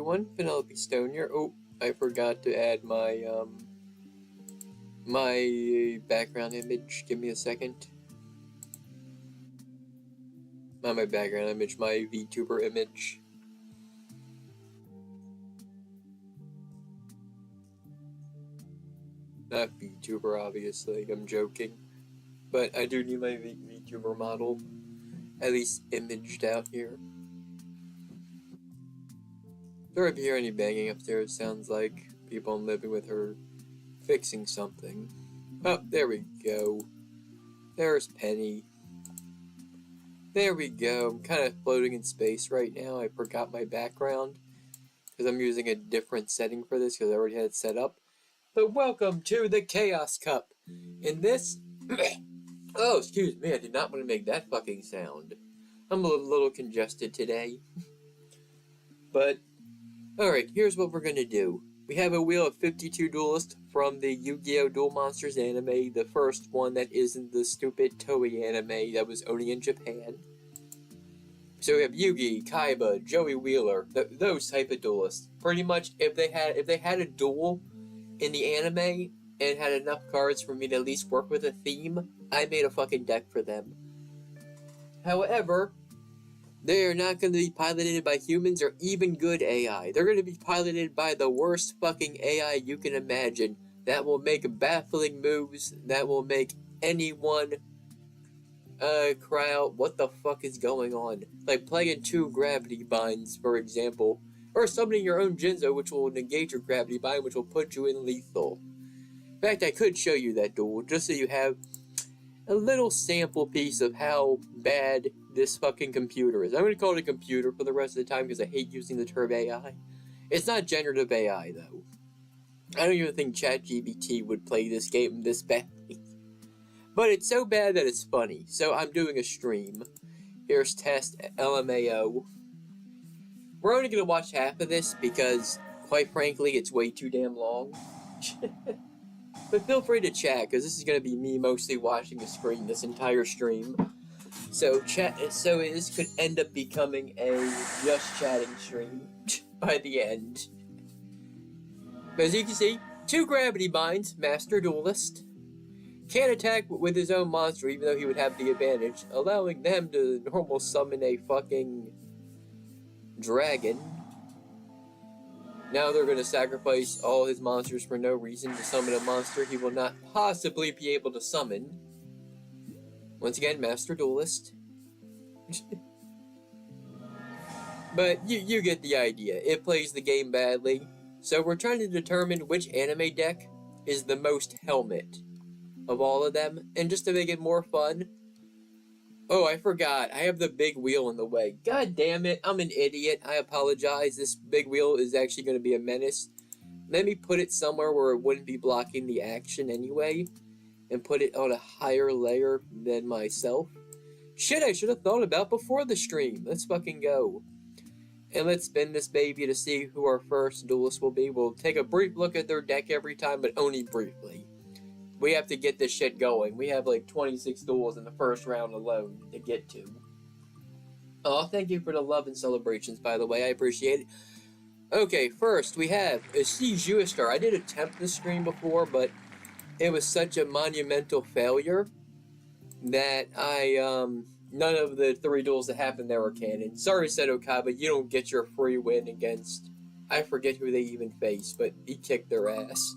everyone, Penelope Stone here. Oh, I forgot to add my, my background image. Give me a second. Not my background image, my VTuber image. Not VTuber, obviously, I'm joking. But I do need my VTuber model, at least imaged out here. Sorry if you hear any banging upstairs, sounds like people living with her fixing something. Oh, there we go. There's Penny. There we go. I'm kind of floating in space right now. I forgot my background because I'm using a different setting for this because I already had it set up. But welcome to the Chaos Cup. In this... oh, excuse me. I did not want to make that fucking sound. I'm a little congested today. But, alright, here's what we're going to do. We have a wheel of 52 duelists from the Yu-Gi-Oh! Duel Monsters anime, the first one that isn't the stupid Toei anime that was only in Japan. So we have Yugi, Kaiba, Joey Wheeler, those type of duelists. Pretty much, if they had a duel in the anime and had enough cards for me to at least work with a theme, I made a fucking deck for them. However, they are not going to be piloted by humans or even good AI. They're going to be piloted by the worst fucking AI you can imagine. That will make baffling moves. That will make anyone cry out, what the fuck is going on? Like playing 2 gravity binds, for example. Or summoning your own Jinzo, which will negate your gravity bind, which will put you in lethal. In fact, I could show you that duel, just so you have a little sample piece of how bad this fucking computer is. I'm going to call it a computer for the rest of the time because I hate using the term AI. It's not generative AI, though. I don't even think ChatGPT would play this game this badly. But it's so bad that it's funny, so I'm doing a stream. Here's test LMAO. We're only going to watch half of this because, quite frankly, it's way too damn long. But feel free to chat, because this is going to be me mostly watching the screen this entire stream. So this could end up becoming a just chatting stream by the end. But as you can see, 2 gravity binds, Master Duelist. Can't attack with his own monster even though he would have the advantage, allowing them to normal summon a fucking dragon. Now they're going to sacrifice all his monsters for no reason to summon a monster he will not possibly be able to summon. Once again, Master Duelist. But you get the idea. It plays the game badly. So we're trying to determine which anime deck is the most helmet of all of them. And just to make it more fun... oh, I forgot. I have the big wheel in the way. God damn it. I'm an idiot. I apologize. This big wheel is actually going to be a menace. Let me put it somewhere where it wouldn't be blocking the action anyway. And put it on a higher layer than myself. Shit, I should have thought about before the stream. Let's fucking go. And let's spin this baby to see who our first duelist will be. We'll take a brief look at their deck every time, but only briefly. We have to get this shit going. We have like 26 duels in the first round alone to get to. Oh, thank you for the love and celebrations, by the way. I appreciate it. Okay, first we have a Siege Star. I did attempt this stream before, but it was such a monumental failure that none of the 3 duels that happened there were canon. Sorry, Seto Kaba, you don't get your free win against... I forget who they even faced, but he kicked their ass.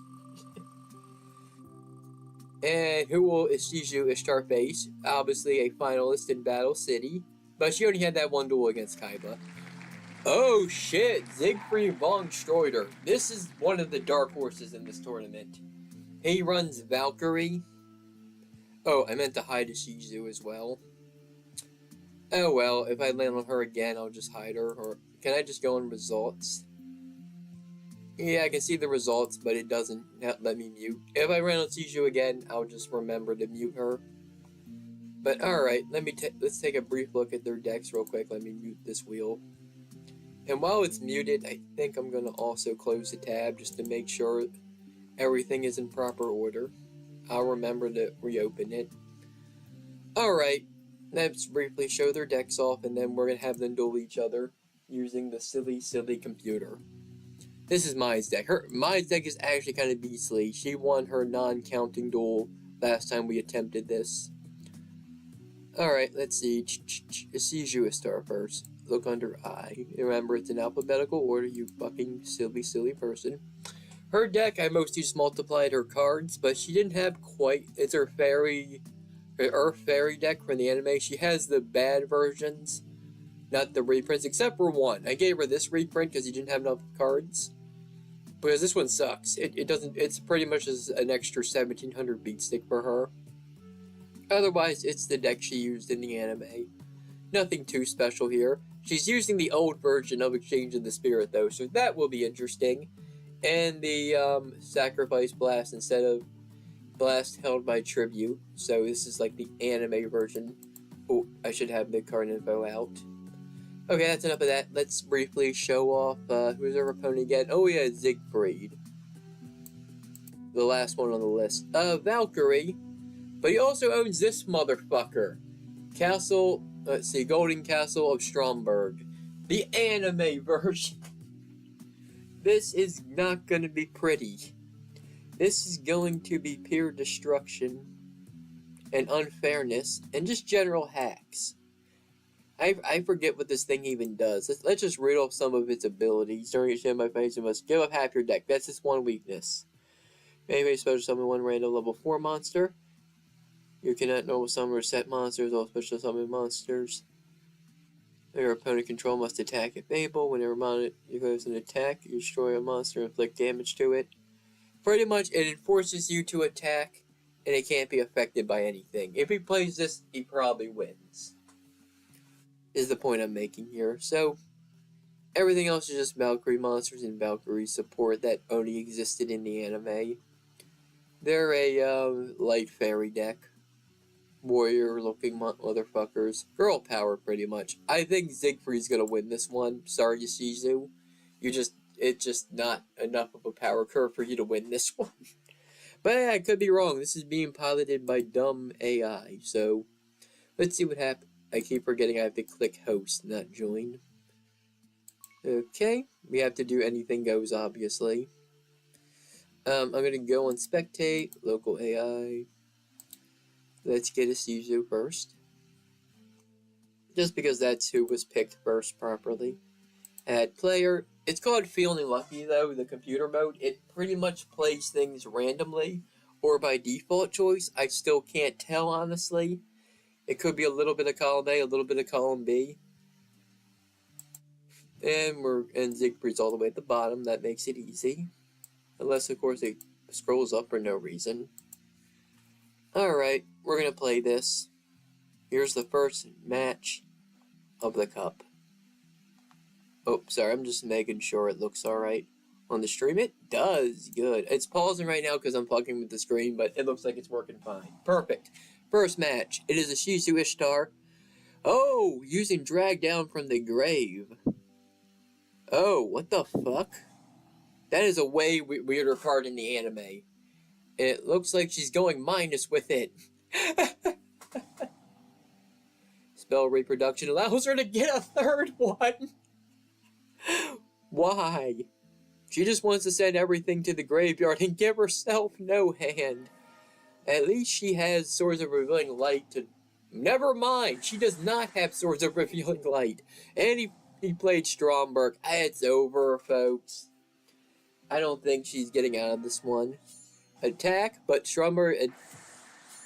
And who will Ishiju Ishtar face? Obviously a finalist in Battle City. But she only had that 1 duel against Kaiba. Oh shit! Siegfried von Stroiter. This is one of the dark horses in this tournament. He runs Valkyrie. Oh, I meant to hide Ishiju as well. Oh well, if I land on her again, I'll just hide her. Or can I just go on results? Yeah, I can see the results, but it doesn't let me mute. If I run on Siege again, I'll just remember to mute her. But alright, let's take a brief look at their decks real quick. Let me mute this wheel. And while it's muted, I think I'm going to also close the tab just to make sure everything is in proper order. I'll remember to reopen it. Alright, let's briefly show their decks off, and then we're going to have them duel each other using the silly, silly computer. This is Maya's deck. Maya's deck is actually kind of beastly. She won her non-counting duel last time we attempted this. Alright, let's see. Seiju a star first. Look under I. Remember, it's in alphabetical order, you fucking silly person. Her deck, I mostly just multiplied her cards, but she didn't have quite... It's her Earth Fairy deck from the anime. She has the bad versions, not the reprints, except for one. I gave her this reprint because he didn't have enough cards. Because this one sucks. It doesn't... It's pretty much as an extra 1700 beat stick for her. Otherwise, it's the deck she used in the anime. Nothing too special here. She's using the old version of Exchange of the Spirit, though, so that will be interesting. And the Sacrifice Blast instead of Blast held by Tribute. So this is like the anime version. Oh, I should have the card info out. Okay, that's enough of that. Let's briefly show off who's our opponent again. Oh yeah, Siegfried. The last one on the list. Valkyrie. But he also owns this motherfucker. Castle, let's see, Golden Castle of Stromberg. The anime version. This is not going to be pretty. This is going to be pure destruction and unfairness and just general hacks. I forget what this thing even does. Let's just read off some of its abilities. During each time by face, you must give up half your deck. That's its one weakness. Maybe special summon one random level 4 monster. You cannot normal summon or set monsters, all special summon monsters. Your opponent control must attack if able. Whenever you goes an attack, you destroy a monster and inflict damage to it. Pretty much, it forces you to attack, and it can't be affected by anything. If he plays this, he probably wins. Is the point I'm making here. So, everything else is just Valkyrie monsters and Valkyrie support that only existed in the anime. They're a light fairy deck. Warrior-looking motherfuckers. Girl power, pretty much. I think Siegfried's gonna win this one. Sorry, Yashizu. It's just not enough of a power curve for you to win this one. But yeah, I could be wrong. This is being piloted by dumb AI. So, let's see what happens. I keep forgetting I have to click host, not join. Okay. We have to do anything goes, obviously. I'm gonna go on spectate, local AI. Let's get a Sizu first. Just because that's who was picked first properly. Add player. It's called Feeling Lucky, though, the computer mode. It pretty much plays things randomly or by default choice. I still can't tell, honestly. It could be a little bit of column A, a little bit of column B. And Siegfried's all the way at the bottom. That makes it easy. Unless, of course, it scrolls up for no reason. Alright, we're gonna play this. Here's the first match of the cup. Oh, sorry, I'm just making sure it looks alright on the stream. It does, good. It's pausing right now because I'm fucking with the screen, but it looks like it's working fine. Perfect. First match. It is a Shizu Ishtar. Oh, using Drag Down from the Grave. Oh, what the fuck? That is a way weirder card in the anime. It looks like she's going minus with it. Spell reproduction allows her to get a third one. Why? She just wants to send everything to the graveyard and give herself no hand. At least she has Swords of Revealing Light to... Never mind, she does not have Swords of Revealing Light. And he played Stromberg. It's over, folks. I don't think she's getting out of this one. Attack, but Stromberg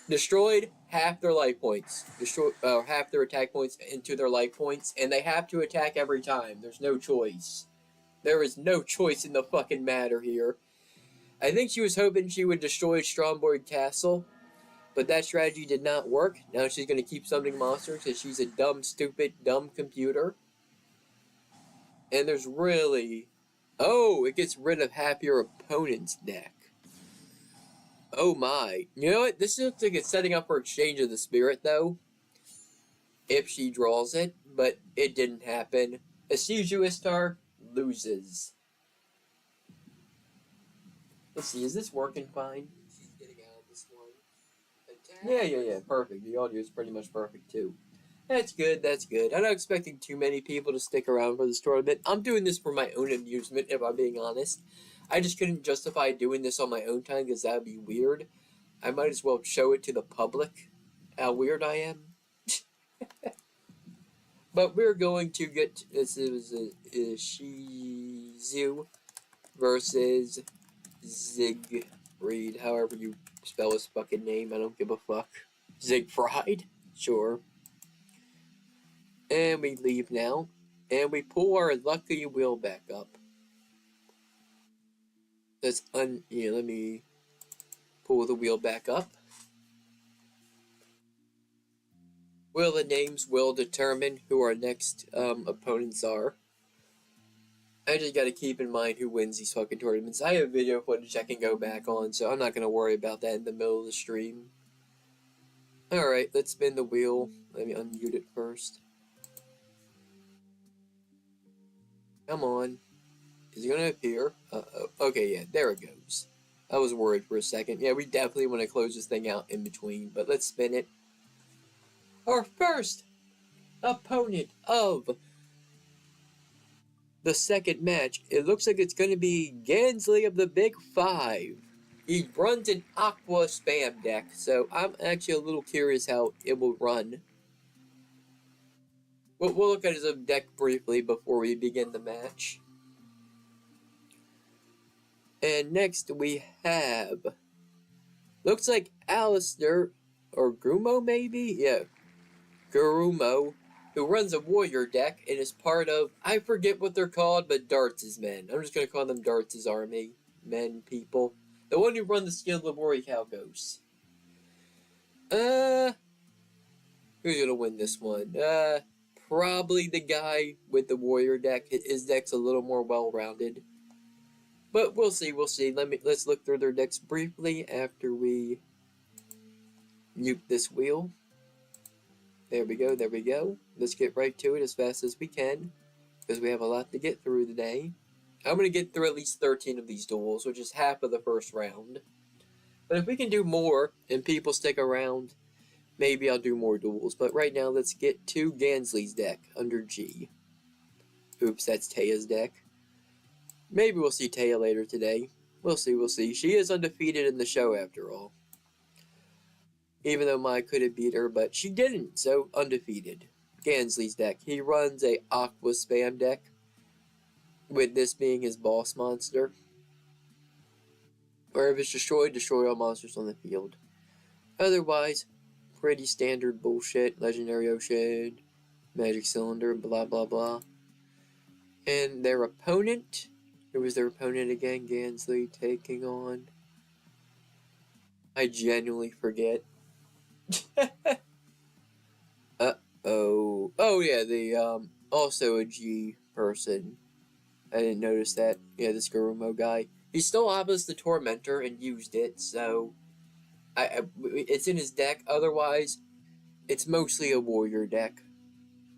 destroyed half their life points. Half their attack points into their life points, and they have to attack every time. There's no choice. There is no choice in the fucking matter here. I think she was hoping she would destroy Stromberg Castle, but that strategy did not work. Now she's going to keep summoning monsters because she's a dumb, stupid, dumb computer. And there's really... Oh, it gets rid of half your opponent's deck. Oh my. You know what? This looks like it's setting up for Exchange of the Spirit, though. If she draws it, but it didn't happen. Seiju Ishtar loses. Let's see, is this working fine? She's getting out of this one. Attack. Yeah, perfect. The audio is pretty much perfect, too. That's good, that's good. I'm not expecting too many people to stick around for this tournament. I'm doing this for my own amusement, if I'm being honest. I just couldn't justify doing this on my own time because that would be weird. I might as well show it to the public how weird I am. But we're going to get, this is Shizu versus Siegfried, however you spell his fucking name, I don't give a fuck. Siegfried? Sure. And we leave now. And we pull our lucky wheel back up. Let me pull the wheel back up. Well, the names will determine who our next opponents are. I just gotta keep in mind who wins these fucking tournaments. I have video footage I can go back on, so I'm not gonna worry about that in the middle of the stream. Alright, let's spin the wheel. Let me unmute it first. Come on. Is it gonna appear? Uh-oh. Okay, yeah, there it goes. I was worried for a second. Yeah, we definitely want to close this thing out in between, but let's spin it. Our first opponent of the second match, it looks like it's going to be Gansley of the Big Five. He runs an Aqua Spam deck, so I'm actually a little curious how it will run. We'll look at his deck briefly before we begin the match. And next we have, looks like Alistair, or Grumo maybe? Yeah, Gurumo, who runs a warrior deck and is part of, I forget what they're called, but Darts' men. I'm just going to call them Darts' army. Men, people. The one who run the Skill Labori Calcos. Who's going to win this one? Probably the guy with the warrior deck. His deck's a little more well-rounded. But we'll see, we'll see. Let's look through their decks briefly after we mute this wheel. There we go, there we go. Let's get right to it as fast as we can, because we have a lot to get through today. I'm going to get through at least 13 of these duels, which is half of the first round. But if we can do more, and people stick around, maybe I'll do more duels. But right now, let's get to Gansley's deck, under G. Oops, that's Taya's deck. Maybe we'll see Taya later today. We'll see, we'll see. She is undefeated in the show, after all. Even though Mai could have beat her, but she didn't, so undefeated. Gansley's deck. He runs a Aqua Spam deck, with this being his boss monster. Or if it's destroyed, destroy all monsters on the field. Otherwise, pretty standard bullshit. Legendary Ocean, Magic Cylinder, blah blah blah. And their opponent, who was their opponent again? Gansley taking on, I genuinely forget. Uh-oh. Oh, yeah, the, also a G person. I didn't notice that. Yeah, this Gurumo guy. He stole Obelisk the Tormentor and used it, so it's in his deck. Otherwise, it's mostly a warrior deck.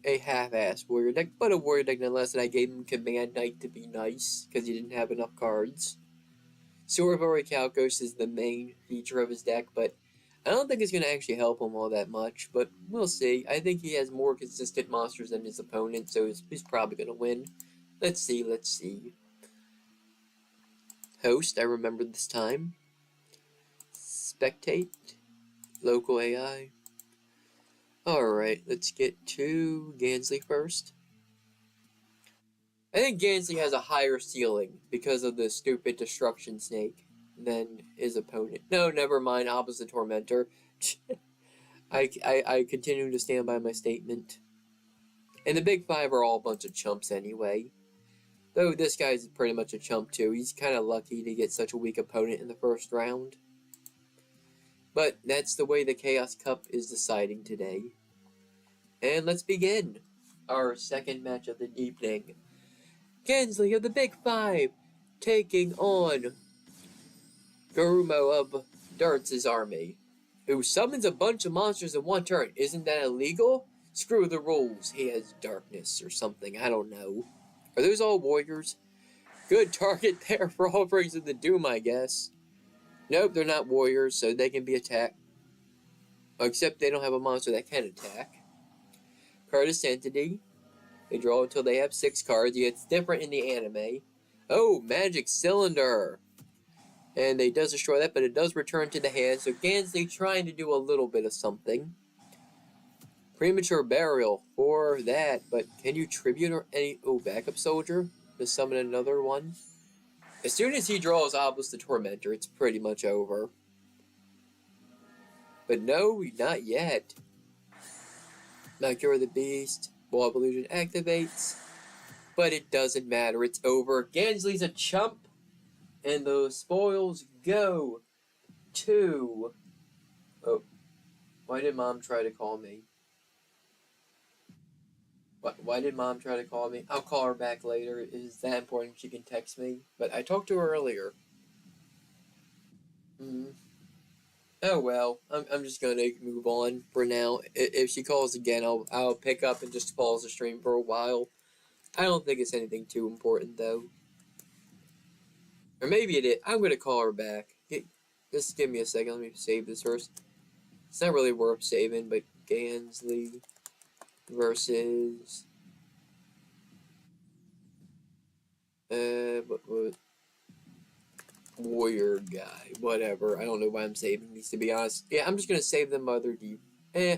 A half-assed warrior deck, but a warrior deck nonetheless, and I gave him Command Knight to be nice, because he didn't have enough cards. Sorabori Calcos is the main feature of his deck, but I don't think it's going to actually help him all that much, but we'll see. I think he has more consistent monsters than his opponent, so he's probably going to win. Let's see, let's see. Host, I remember this time. Spectate. Local AI. Alright, let's get to Gansley first. I think Gansley has a higher ceiling because of the stupid Destruction Snake than his opponent. No, never mind, Opposite Tormentor. I continue to stand by my statement. And the Big Five are all a bunch of chumps anyway. Though this guy's pretty much a chump too. He's kind of lucky to get such a weak opponent in the first round. But that's the way the Chaos Cup is deciding today. And let's begin our second match of the evening. Gansley of the Big Five taking on Gurumo of Darts' army, who summons a bunch of monsters in one turn. Isn't that illegal? Screw the rules. He has darkness or something. I don't know. Are those all warriors? Good target there for all Rings of the Doom, I guess. Nope, they're not warriors, so they can be attacked. Except they don't have a monster that can attack. card is entity. They draw until they have 6 cards. Yeah, it's different in the anime. Oh, magic cylinder. And they does destroy that, but it does return to the hand. So Gansley trying to do a little bit of something. Premature burial for that, but can you tribute or any backup soldier to summon another one? As soon as he draws Obelisk the Tormentor, it's pretty much over. But no, not yet. Valkyrie the Beast, Wall of Illusion activates, but it doesn't matter, it's over. Gansley's a chump, and those spoils go to... Oh, why did Mom try to call me? Why did Mom try to call me? I'll call her back later. It is that important she can text me. But I talked to her earlier. Oh well, I'm just gonna move on for now. If she calls again, I'll pick up and just pause the stream for a while. I don't think it's anything too important though. Or maybe it is. I'm gonna call her back. Just give me a second. Let me save this first. It's not really worth saving, but Gansley versus what warrior guy, whatever. I don't know why I'm saving these, to be honest. Yeah, I'm just gonna save them other deep. Yeah,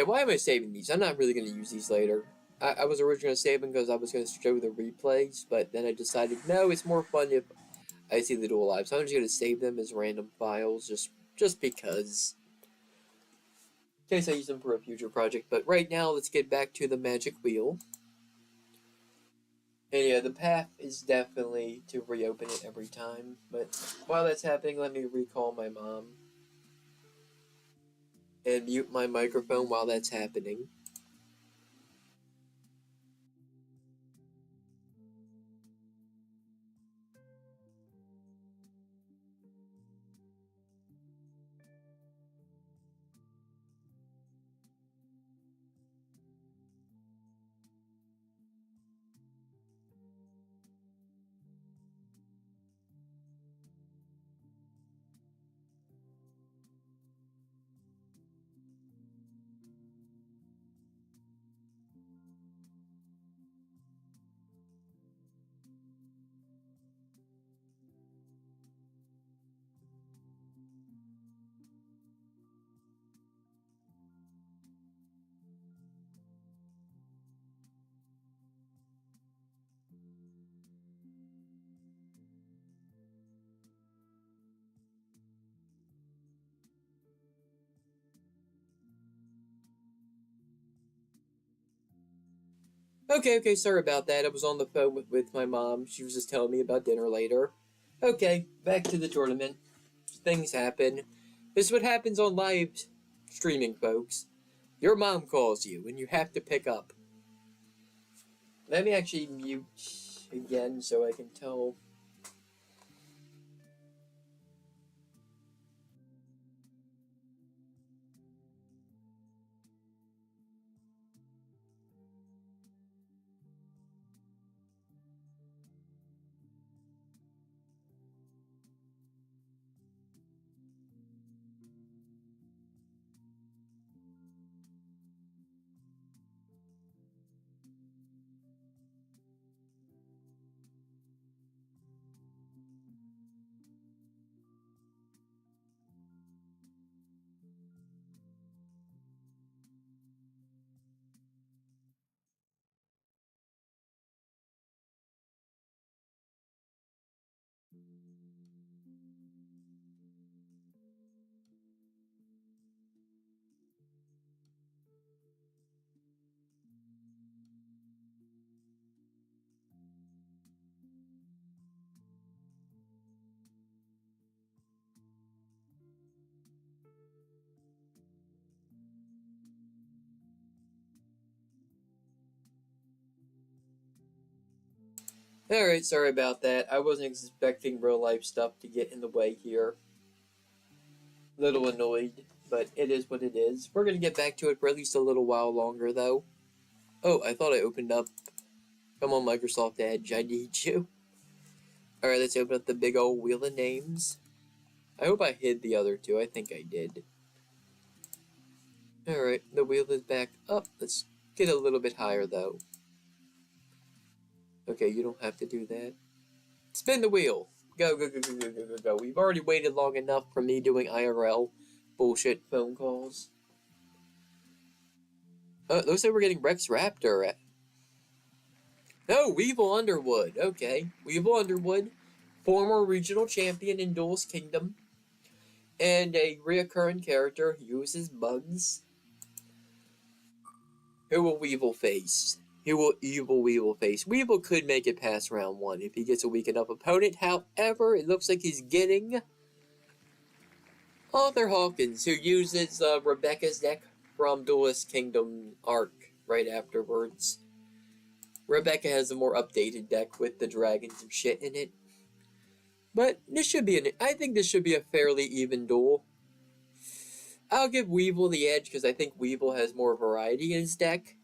why am I saving these? I'm not really gonna use these later. I was originally gonna save them because I was gonna show the replays, but then I decided no, it's more fun if I see the duel live. So I'm just gonna save them as random files, just because. In case I use them for a future project. But right now, let's get back to the magic wheel. And yeah, the path is definitely to reopen it every time. But while that's happening, let me recall my mom. And mute my microphone while that's happening. Okay, sorry about that. I was on the phone with my mom. She was just telling me about dinner later. Okay, back to the tournament. Things happen. This is what happens on live streaming, folks. Your mom calls you, and you have to pick up. Let me actually mute again so I can tell. Alright, sorry about that. I wasn't expecting real life stuff to get in the way here. Little annoyed, but it is what it is. We're gonna get back to it for at least a little while longer, though. Oh, I thought I opened up. Come on, Microsoft Edge, I need you. Alright, let's open up the big old wheel of names. I hope I hid the other two. I think I did. Alright, the wheel is back up. Let's get a little bit higher, though. Okay, you don't have to do that. Spin the wheel. Go, go, go, go, go, go, go, go. We've already waited long enough for me doing IRL bullshit phone calls. Looks like we're getting Rex Raptor. No, Weevil Underwood. Okay. Weevil Underwood, former regional champion in Duel's Kingdom, and a reoccurring character who uses bugs. Who will Weevil face? Who will evil Weevil face? Weevil could make it past round 1 if he gets a weak enough opponent. However, it looks like he's getting Arthur Hawkins, who uses Rebecca's deck from Duelist Kingdom arc right afterwards. Rebecca has a more updated deck with the dragons and shit in it. But this should be I think this should be a fairly even duel. I'll give Weevil the edge because I think Weevil has more variety in his deck.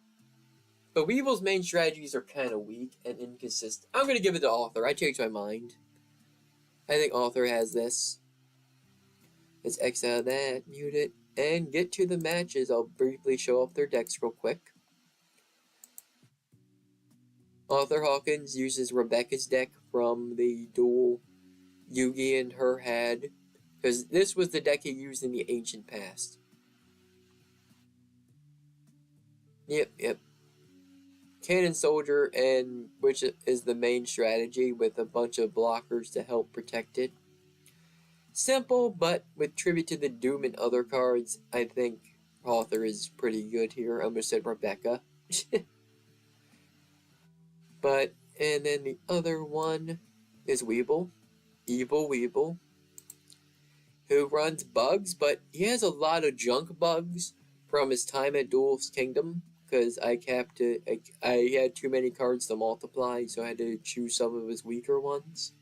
But Weevil's main strategies are kind of weak and inconsistent. I'm going to give it to Arthur. I changed my mind. I think Arthur has this. Let's X out that, mute it, and get to the matches. I'll briefly show off their decks real quick. Arthur Hawkins uses Rebecca's deck from the duel Yugi and her had, because this was the deck he used in the ancient past. Yep. Cannon Soldier, and which is the main strategy with a bunch of blockers to help protect it. Simple, but with tribute to the Doom and other cards, I think Arthur is pretty good here. I almost said Rebecca. And then the other one is Weevil. Evil Weevil. Who runs bugs, but he has a lot of junk bugs from his time at Duel's Kingdom. Because I had too many cards to multiply, so I had to choose some of his weaker ones.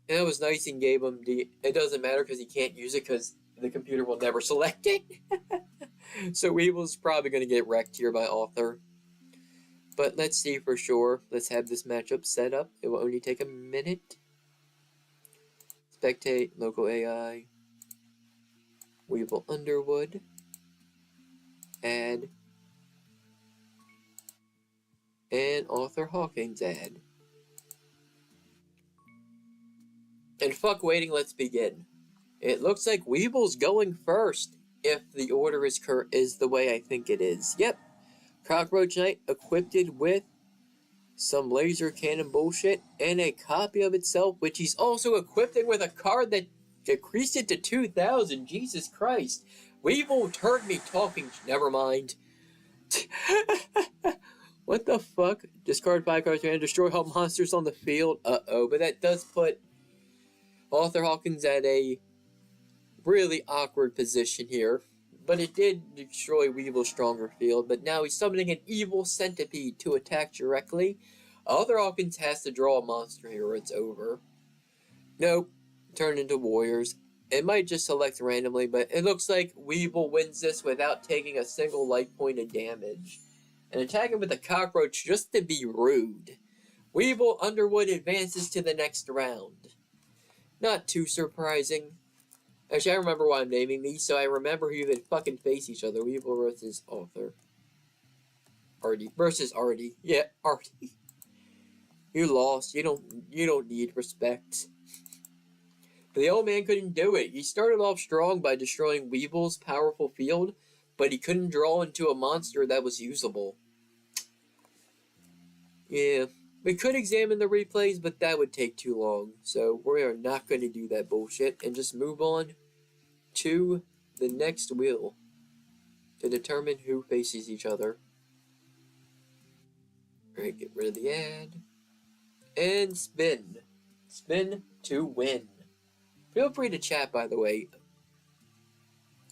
And that was nice and gave him it doesn't matter because he can't use it because the computer will never select it. So Weevil's probably going to get wrecked here by Arthur. But let's see for sure. Let's have this matchup set up. It will only take a minute. Spectate, local AI. Weevil Underwood. Add. And Arthur Hawkins add. And fuck waiting, let's begin. It looks like Weevil's going first, if the order is the way I think it is. Yep. Cockroach Knight equipped with some laser cannon bullshit and a copy of itself, which he's also equipped with a card that decreased it to 2,000. Jesus Christ. Weevil turned me talking. Never mind. What the fuck? Discard 5 cards and destroy all monsters on the field. Uh-oh. But that does put Arthur Hawkins at a really awkward position here. But it did destroy Weevil's stronger field. But now he's summoning an evil centipede to attack directly. Arthur Hawkins has to draw a monster here or it's over. Nope. Turn into warriors. It might just select randomly, but it looks like Weevil wins this without taking a single life point of damage. And attacking with a cockroach just to be rude. Weevil Underwood advances to the next round. Not too surprising. Actually, I remember why I'm naming these, so I remember who they fucking face each other. Weevil versus Arthur. Artie. Versus Artie. Yeah, Artie. You lost. You don't need respect. But the old man couldn't do it. He started off strong by destroying Weevil's powerful field, but he couldn't draw into a monster that was usable. Yeah. We could examine the replays, but that would take too long. So we are not going to do that bullshit and just move on to the next wheel to determine who faces each other. Alright, get rid of the ad. And spin. Spin to win. Feel free to chat, by the way.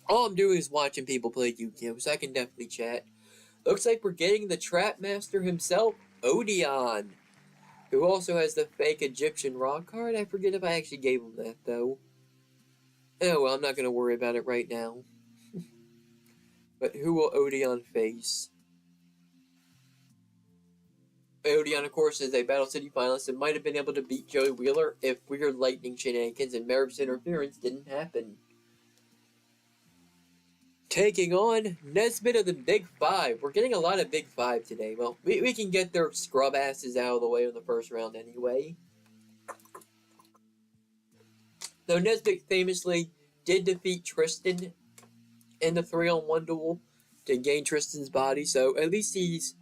All I'm doing is watching people play Yu-Gi-Oh! So I can definitely chat. Looks like we're getting the Trap Master himself, Odeon. Who also has the fake Egyptian rock card. I forget if I actually gave him that, though. Oh, well, I'm not going to worry about it right now. But who will Odeon face? Odeon, of course, is a Battle City finalist and might have been able to beat Joey Wheeler if weird lightning shenanigans and Merrick's interference didn't happen. Taking on Nesbitt of the Big Five. We're getting a lot of Big Five today. Well, we can get their scrub asses out of the way in the first round anyway. Though Nesbitt famously did defeat Tristan in the 3-on-1 duel to gain Tristan's body, so at least he's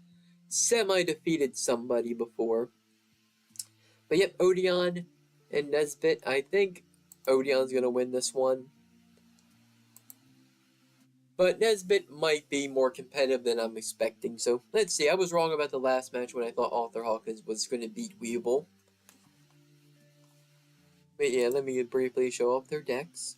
semi-defeated somebody before. But yep, Odeon and Nesbitt. I think Odeon's going to win this one. But Nesbitt might be more competitive than I'm expecting. So let's see. I was wrong about the last match when I thought Arthur Hawkins was going to beat Weeble. But yeah, let me briefly show off their decks.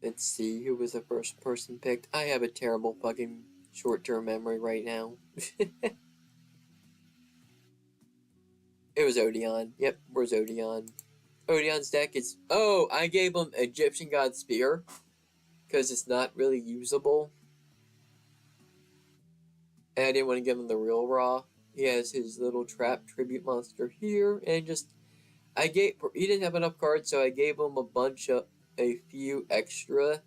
Let's see. Who was the first person picked? I have a terrible fucking short-term memory right now. It was Odeon. Yep, where's Odeon? Odeon's deck is... Oh, I gave him Egyptian God Spear. Because it's not really usable. And I didn't want to give him the real raw. He has his little trap tribute monster here. And just... He didn't have enough cards, so I gave him a few extra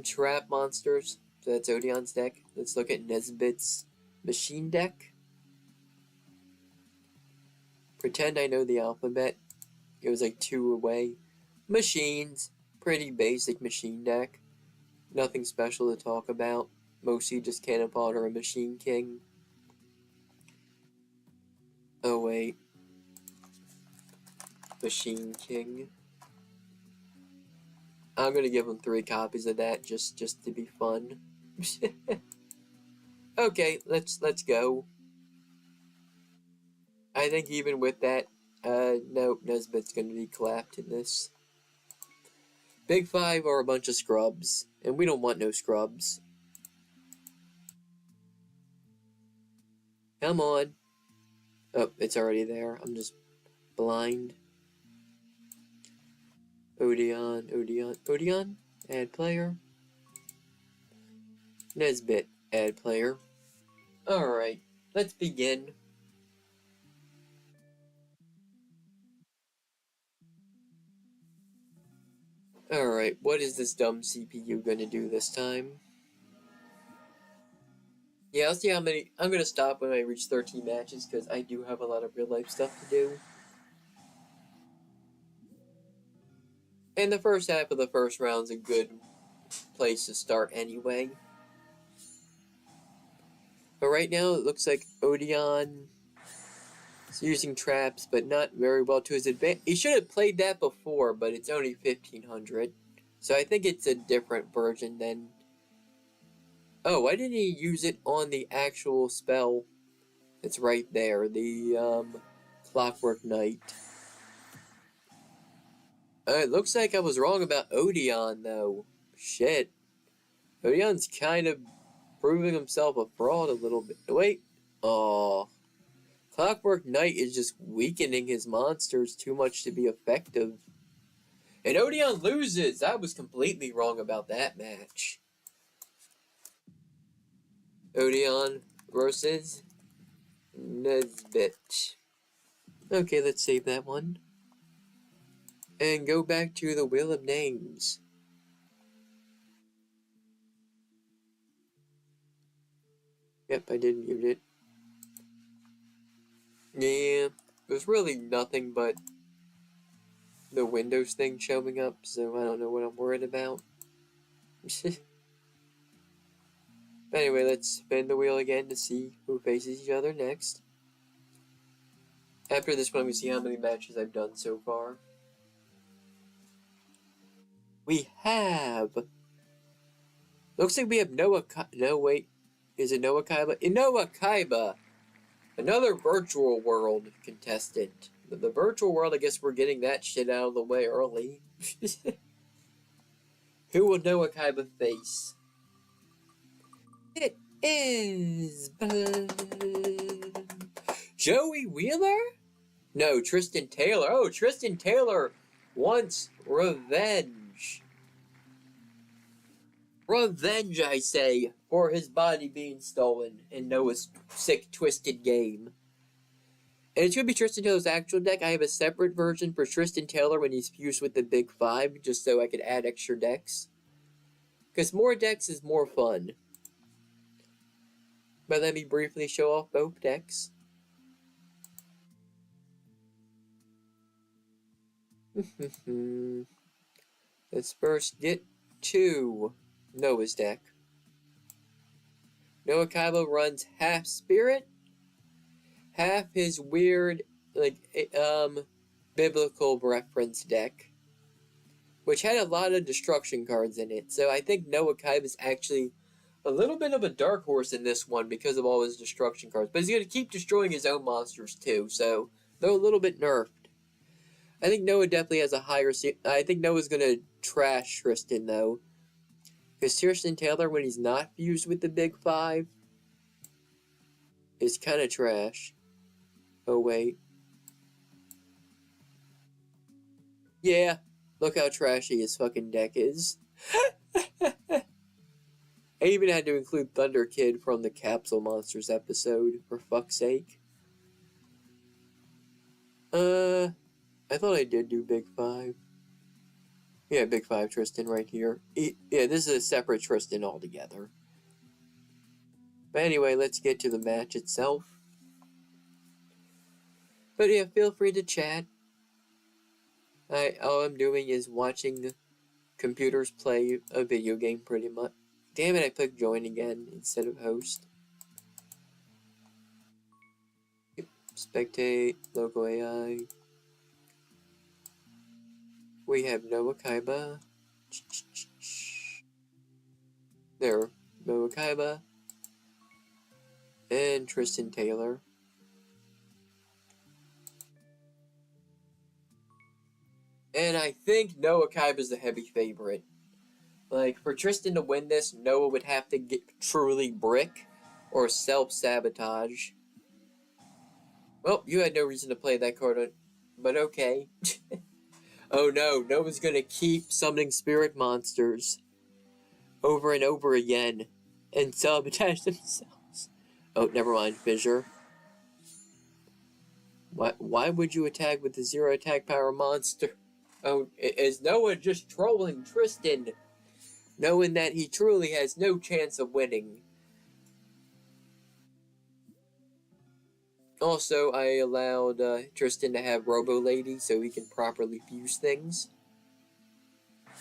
trap monsters. So that's Odeon's deck. Let's look at Nesbitt's machine deck. Pretend I know the alphabet. It was like 2 away. Machines. Pretty basic machine deck. Nothing special to talk about. Mostly just Cannon Fodder and Machine King. Oh wait. Machine King. I'm gonna give him 3 copies of that just to be fun. Okay, let's go. I think even with that, nope, Nesbitt's gonna be clapped in this. Big Five are a bunch of scrubs, and we don't want no scrubs. Come on. Oh, it's already there. I'm just blind. Odeon, add player. Nesbitt, add player. Alright, let's begin. Alright, what is this dumb CPU gonna do this time? Yeah, I'll see how many... I'm gonna stop when I reach 13 matches, because I do have a lot of real-life stuff to do. And the first half of the first round's a good place to start anyway. But right now, it looks like Odeon is using traps, but not very well to his advantage. He should have played that before, but it's only 1500. So I think it's a different version than... Oh, why didn't he use it on the actual spell? It's right there, the Clockwork Knight. It looks like I was wrong about Odeon, though. Shit. Odeon's kind of proving himself a fraud a little bit. Wait. Oh. Clockwork Knight is just weakening his monsters too much to be effective. And Odeon loses! I was completely wrong about that match. Odeon versus Nesbitt. Okay, let's save that one. And go back to the Wheel of Names. Yep, I did mute it. Yeah, there's really nothing but the Windows thing showing up, so I don't know what I'm worried about. Anyway, let's spin the wheel again to see who faces each other next. After this one, we see how many matches I've done so far. We have... Looks like we have Noah... No, wait. Is it Noah Kaiba? Noah Kaiba! Another virtual world contestant. The virtual world, I guess we're getting that shit out of the way early. Who will Noah Kaiba face? It is... Joey Wheeler? No, Tristan Taylor. Oh, Tristan Taylor wants revenge. Revenge, I say, for his body being stolen in Noah's sick, twisted game. And it's going to be Tristan Taylor's actual deck. I have a separate version for Tristan Taylor when he's fused with the Big Five, just so I could add extra decks. Because more decks is more fun. But let me briefly show off both decks. Let's first get to Noah's deck. Noah Kaiba runs half Spirit, half his weird, biblical reference deck, which had a lot of destruction cards in it. So I think Noah Kaiba is actually a little bit of a dark horse in this one because of all his destruction cards. But he's going to keep destroying his own monsters too, so they're a little bit nerfed. I think Noah definitely has a higher... I think Noah's going to trash Tristan, though. Because Tristan Taylor, when he's not fused with the Big Five, is kind of trash. Oh, wait. Yeah, look how trashy his fucking deck is. I even had to include Thunder Kid from the Capsule Monsters episode, for fuck's sake. I thought I did do Big Five. Yeah, Big Five Tristan right here. Yeah, this is a separate Tristan altogether. But anyway, let's get to the match itself. But yeah, feel free to chat. All I'm doing is watching computers play a video game pretty much. Damn it, I clicked join again instead of host. Spectate, local AI. We have Noah Kaiba. There, Noah Kaiba. And Tristan Taylor. And I think Noah Kaiba is the heavy favorite. Like, for Tristan to win this, Noah would have to get truly brick or self-sabotage. Well, you had no reason to play that card, but okay. Oh no, Noah's gonna keep summoning spirit monsters over and over again and sabotage themselves. Oh, never mind, Fissure. Why would you attack with the 0 attack power monster? Oh, is Noah just trolling Tristan, knowing that he truly has no chance of winning? Also, I allowed Tristan to have Robo Lady so he can properly fuse things.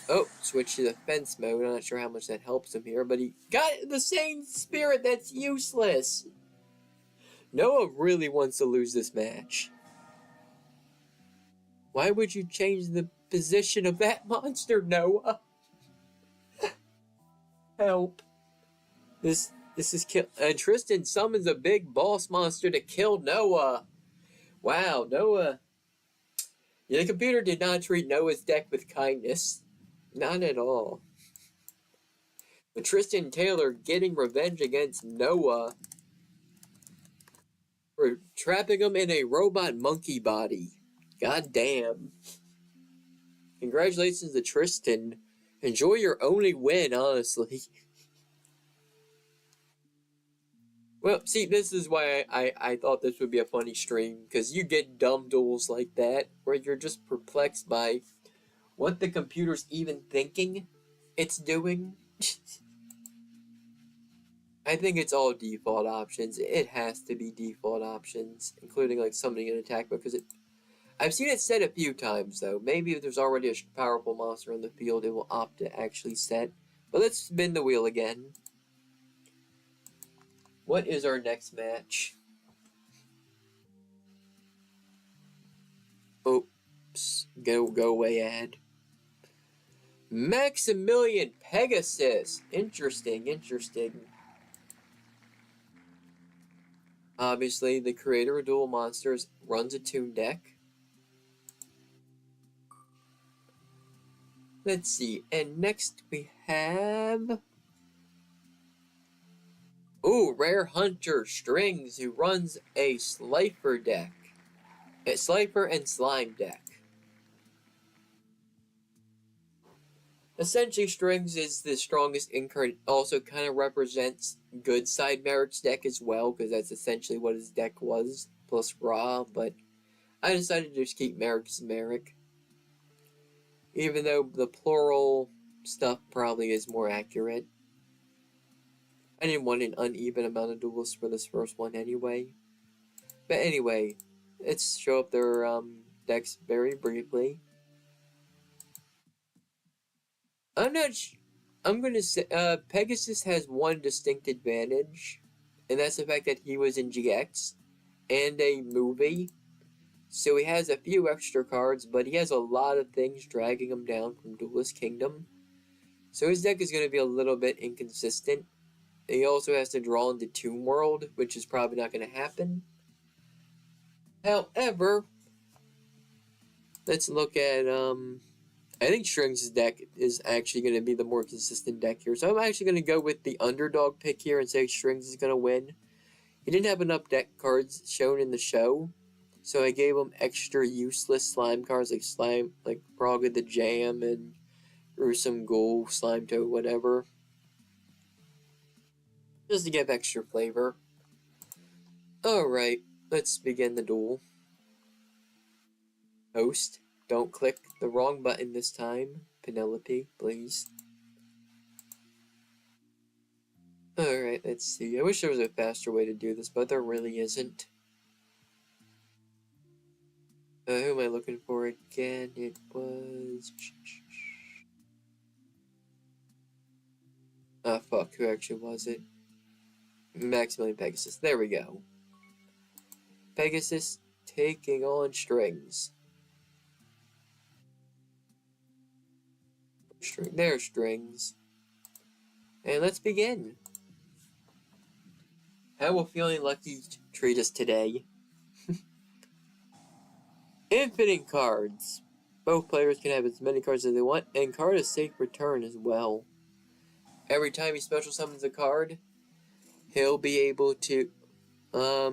Oh, switch to defense mode. I'm not sure how much that helps him here, but he got the same spirit that's useless. Noah really wants to lose this match. Why would you change the position of that monster, Noah? Help. This is kill. Tristan summons a big boss monster to kill Noah. Wow, Noah. Yeah, the computer did not treat Noah's deck with kindness. Not at all. But Tristan Taylor getting revenge against Noah for trapping him in a robot monkey body. God damn. Congratulations to Tristan. Enjoy your only win, honestly. Well, see, this is why I thought this would be a funny stream, because you get dumb duels like that, where you're just perplexed by what the computer's even thinking it's doing. I think it's all default options. It has to be default options, including like summoning an attack, because I've seen it set a few times, though. Maybe if there's already a powerful monster on the field, it will opt to actually set. But let's spin the wheel again. What is our next match? Oops. Go away, ad. Maximilian Pegasus. Interesting. Obviously, the creator of Duel Monsters runs a Toon deck. Let's see. And next we have... Ooh, Rare Hunter Strings, who runs a Slifer deck. A Slifer and Slime deck. Essentially, Strings is the strongest incarnate. Also kind of represents good side Merrick's deck as well, because that's essentially what his deck was. plus Ra, but I decided to just keep Merrick as Merrick. Even though the plural stuff probably is more accurate. I didn't want an uneven amount of duelists for this first one anyway. But anyway, let's show up their decks very briefly. I'm gonna say Pegasus has one distinct advantage, and that's the fact that he was in GX and a movie. So he has a few extra cards, but he has a lot of things dragging him down from Duelist Kingdom. So his deck is going to be a little bit inconsistent. He also has to draw into Tomb World, which is probably not going to happen. However, let's look at, I think Strings' deck is actually going to be the more consistent deck here. So I'm actually going to go with the underdog pick here and say Strings is going to win. He didn't have enough deck cards shown in the show, so I gave him extra useless slime cards like Praga the Jam and Gruesome Ghoul, Slime Toad, whatever. Just to give extra flavor. Alright, let's begin the duel. Host, don't click the wrong button this time. Penelope, please. Alright, let's see. I wish there was a faster way to do this, but there really isn't. Who am I looking for again? It was... Ah, fuck. Who actually was it? Maximilian Pegasus. There we go. Pegasus taking on Strings. There's Strings. And let's begin. How will Feeling Lucky treat us today? Infinite cards. Both players can have as many cards as they want, and card a safe return as well. Every time he special summons a card, he'll be able to draw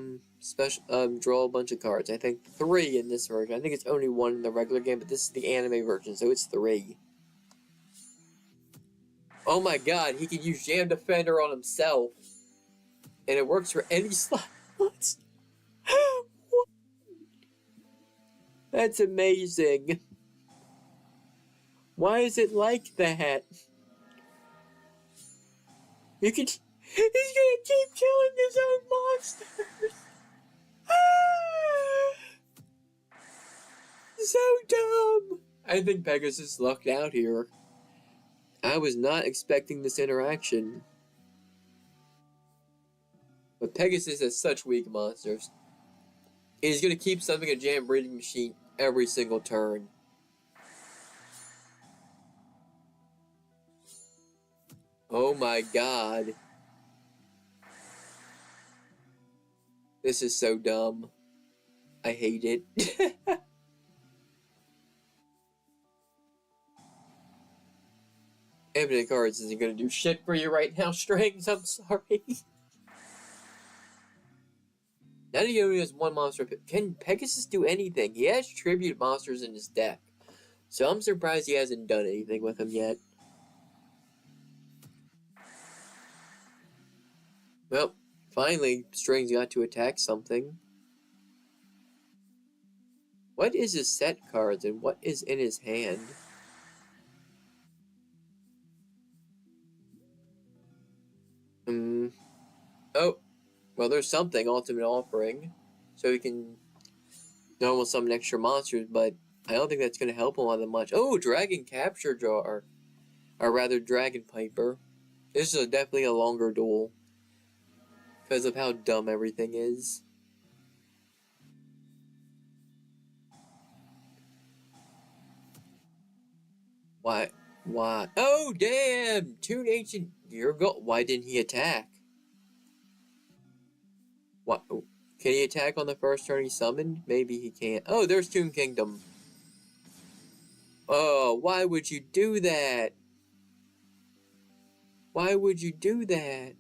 a bunch of cards. I think 3 in this version. I think it's only 1 in the regular game, but this is the anime version, so it's 3. Oh my god, he can use Jam Defender on himself. And it works for any slot. What? That's amazing. Why is it like that? He's gonna keep killing his own monsters. So dumb. I think Pegasus lucked out here. I was not expecting this interaction. But Pegasus has such weak monsters. He's gonna keep summoning a Jam Breeding Machine every single turn. Oh my god. This is so dumb. I hate it. Infinite cards isn't gonna do shit for you right now, Strings. I'm sorry. Now that he only has one monster, can Pegasus do anything? He has tribute monsters in his deck, so I'm surprised he hasn't done anything with them yet. Well, finally, Strings got to attack something. What is his set cards and what is in his hand? Oh, well, there's something, Ultimate Offering, so he can normal summon extra monsters, but I don't think that's going to help him all that much. Oh, Dragon Capture Jar, or rather Dragon Piper. This is definitely a longer duel, because of how dumb everything is. Why? Why? Oh, damn! Toon Ancient Urgot. Why didn't he attack? What? Can he attack on the first turn he summoned? Maybe he can't. Oh, there's Toon Kingdom. Oh, why would you do that? Why would you do that?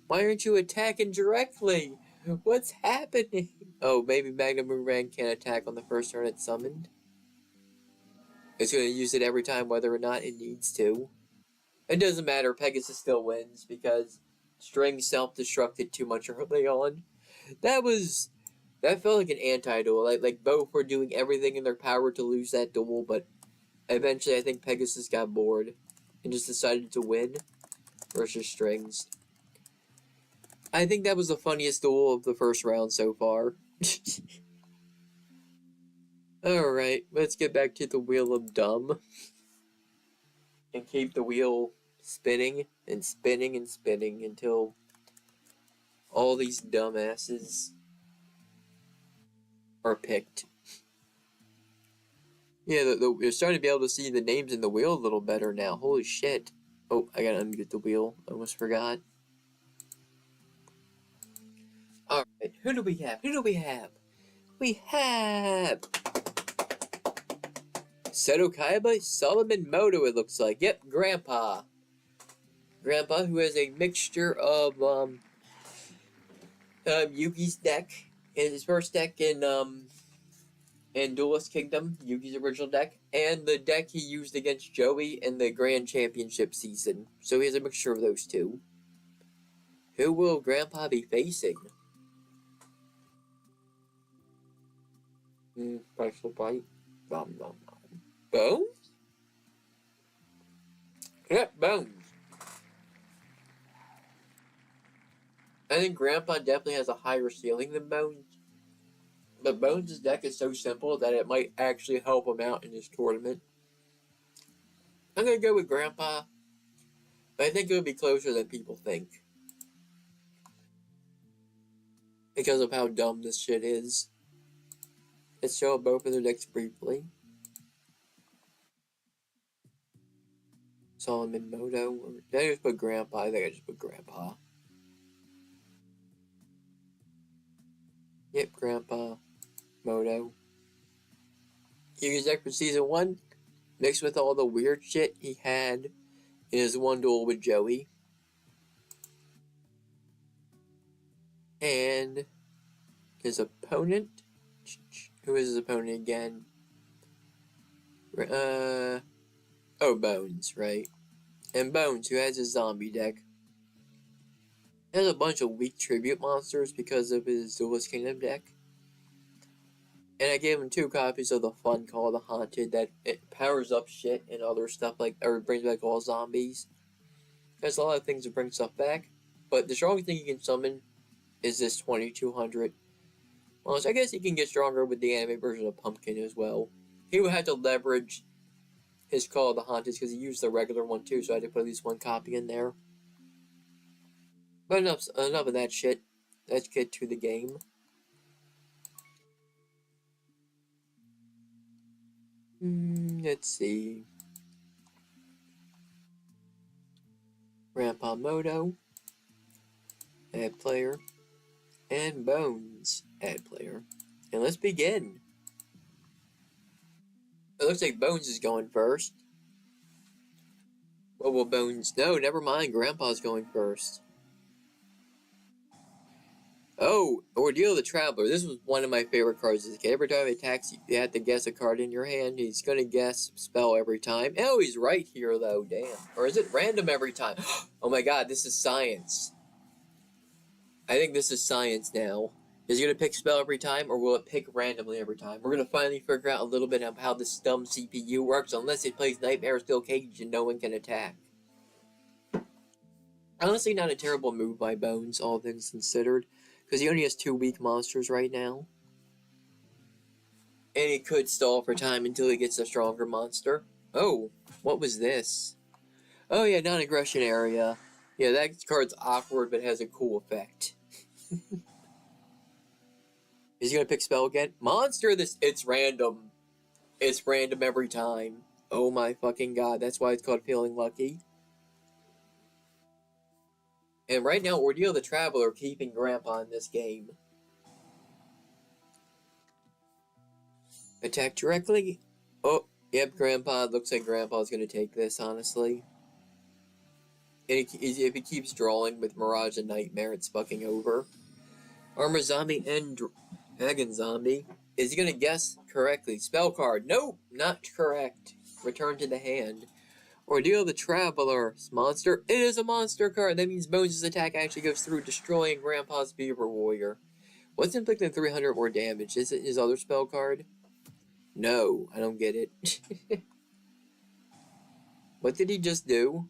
Why aren't you attacking directly? What's happening? Oh, maybe Magna Boomerang can't attack on the first turn it's summoned. It's going to use it every time whether or not it needs to. It doesn't matter, Pegasus still wins because String self-destructed too much early on. That was That felt like an anti-duel. Like both were doing everything in their power to lose that duel, but eventually I think Pegasus got bored and just decided to win versus Strings. I think that was the funniest duel of the first round so far. Alright, let's get back to the Wheel of Dumb. And keep the wheel spinning and spinning and spinning until all these dumbasses are picked. Yeah, we're starting to be able to see the names in the wheel a little better now. Holy shit. Oh, I gotta unmute the wheel. I almost forgot. Alright, who do we have? Who do we have? We have Seto Kaiba, Solomon Moto, it looks like. Yep, Grandpa. Grandpa, who has a mixture of Yugi's deck, in his first deck in Duelist Kingdom, Yugi's original deck, and the deck he used against Joey in the Grand Championship season. So he has a mixture of those two. Who will Grandpa be facing? Special bite. Nom nom nom. Bones? Yep, Bones. I think Grandpa definitely has a higher ceiling than Bones. But Bones' deck is so simple that it might actually help him out in this tournament. I'm gonna go with Grandpa, but I think it'll be closer than people think. Because of how dumb this shit is. Let's show both of their decks briefly. Solomon Moto. Did I just put Grandpa? I think I just put Grandpa. Yep, Grandpa. Moto. Yugi's deck for Season 1, mixed with all the weird shit he had in his one duel with Joey. And his opponent. Who is his opponent again? Oh, Bones, right? And Bones, who has his zombie deck. He has a bunch of weak tribute monsters because of his Duelist Kingdom deck. And I gave him 2 copies of the fun called the Haunted that it powers up shit and other stuff like, or brings back all zombies. There's a lot of things to bring stuff back. But the strongest thing you can summon is this 2200. Well, I guess he can get stronger with the anime version of Pumpkin as well. He would have to leverage his Call of the Haunted because he used the regular one too, so I had to put at least 1 copy in there. But enough of that shit. Let's get to the game. Let's see. Grandpa Moto, add player, and Bones, add player. And let's begin. It looks like Bones is going first. What will Bones? No, never mind. Grandpa's going first. Oh, Ordeal the Traveler. This was one of my favorite cards as a kid. Every time he attacks, you have to guess a card in your hand. He's going to guess spell every time. Oh, he's right here, though. Damn. Or is it random every time? Oh my god, this is science. I think this is science now. Is it going to pick spell every time, or will it pick randomly every time? We're going to finally figure out a little bit of how this dumb CPU works, unless it plays Nightmare Steel Cage and no one can attack. Honestly, not a terrible move by Bones, all things considered. Because he only has 2 weak monsters right now. And he could stall for time until he gets a stronger monster. Oh, what was this? Oh yeah, non-aggression area. Yeah, that card's awkward, but has a cool effect. Is he gonna pick spell again? Monster, it's random. It's random every time. Oh my fucking god, that's why it's called Feeling Lucky. And right now, Ordeal the Traveler keeping Grandpa in this game. Attack directly. Oh, yep, Grandpa. Looks like Grandpa's going to take this, honestly. And if he keeps drawing with Mirage and Nightmare, it's fucking over. Armor Zombie and Dragon Zombie. Is he going to guess correctly? Spell card. Nope, not correct. Return to the hand. Ordeal the Traveler's monster. It is a monster card. That means Bones' attack actually goes through, destroying Grandpa's Beaver Warrior. What's inflicting 300 more damage? Is it his other spell card? No, I don't get it. What did he just do?